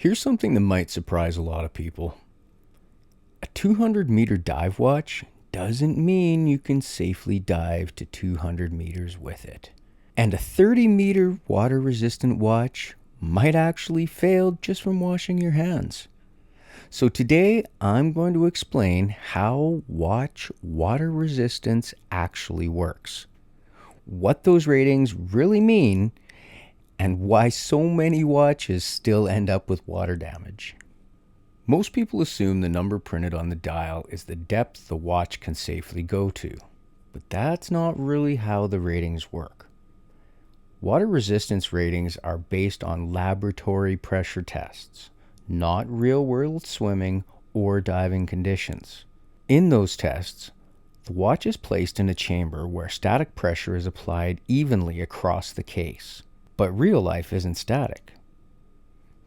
Here's something that might surprise a lot of people. A 200-meter dive watch doesn't mean you can safely dive to 200 meters with it. And a 30-meter water-resistant watch might actually fail just from washing your hands. So today I'm going to explain how watch water resistance actually works, what those ratings really mean, and why so many watches still end up with water damage. Most people assume the number printed on the dial is the depth the watch can safely go to, but that's not really how the ratings work. Water resistance ratings are based on laboratory pressure tests, not real-world swimming or diving conditions. In those tests, the watch is placed in a chamber where static pressure is applied evenly across the case. But real life isn't static.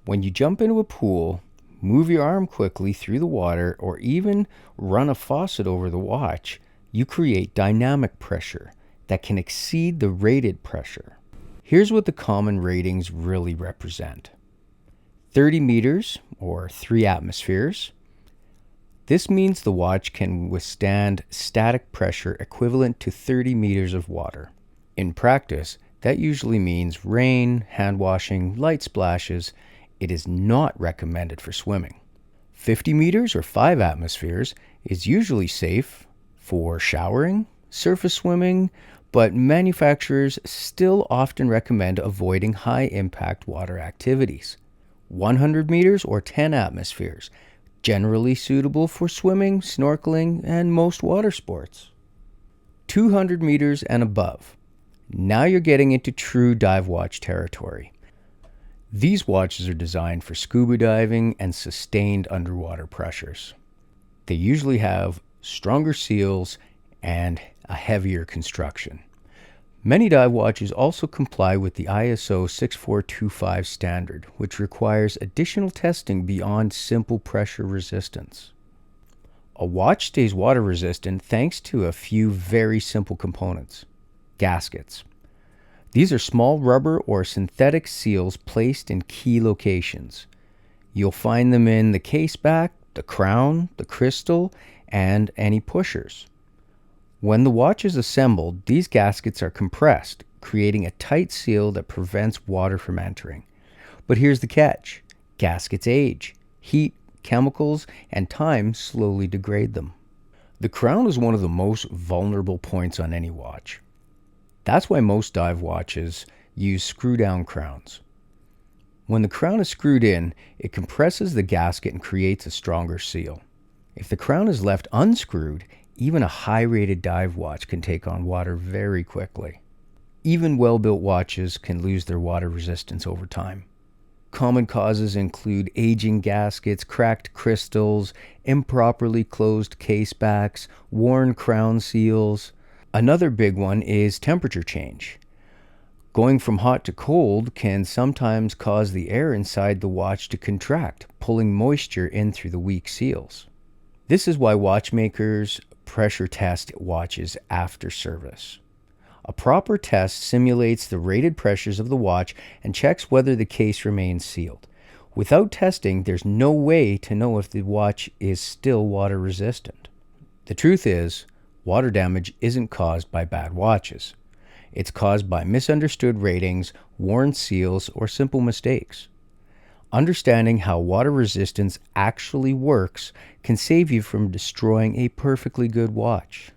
When you jump into a pool, move your arm quickly through the water, or even run a faucet over the watch, you create dynamic pressure that can exceed the rated pressure. Here's what the common ratings really represent. 30 meters, or 3 atmospheres. This means the watch can withstand static pressure equivalent to 30 meters of water. In practice, that usually means rain, hand washing, light splashes. It is not recommended for swimming. 50 meters or 5 atmospheres is usually safe for showering, surface swimming, but manufacturers still often recommend avoiding high impact water activities. 100 meters or 10 atmospheres, generally suitable for swimming, snorkeling, and most water sports. 200 meters and above. Now you're getting into true dive watch territory. These watches are designed for scuba diving and sustained underwater pressures. They usually have stronger seals and a heavier construction. Many dive watches also comply with the ISO 6425 standard, which requires additional testing beyond simple pressure resistance. A watch stays water resistant thanks to a few very simple components. Gaskets. These are small rubber or synthetic seals placed in key locations. You'll find them in the case back, the crown, the crystal, and any pushers. When the watch is assembled, these gaskets are compressed, creating a tight seal that prevents water from entering. But here's the catch. Gaskets age. Heat, chemicals, and time slowly degrade them. The crown is one of the most vulnerable points on any watch. That's why most dive watches use screw-down crowns. When the crown is screwed in, it compresses the gasket and creates a stronger seal. If the crown is left unscrewed, even a high-rated dive watch can take on water very quickly. Even well-built watches can lose their water resistance over time. Common causes include aging gaskets, cracked crystals, improperly closed case backs, worn crown seals. Another big one is temperature change. Going from hot to cold can sometimes cause the air inside the watch to contract, pulling moisture in through the weak seals. This is why watchmakers pressure test watches after service. A proper test simulates the rated pressures of the watch and checks whether the case remains sealed. Without testing, there's no way to know if the watch is still water resistant. The truth is, water damage isn't caused by bad watches. It's caused by misunderstood ratings, worn seals, or simple mistakes. Understanding how water resistance actually works can save you from destroying a perfectly good watch.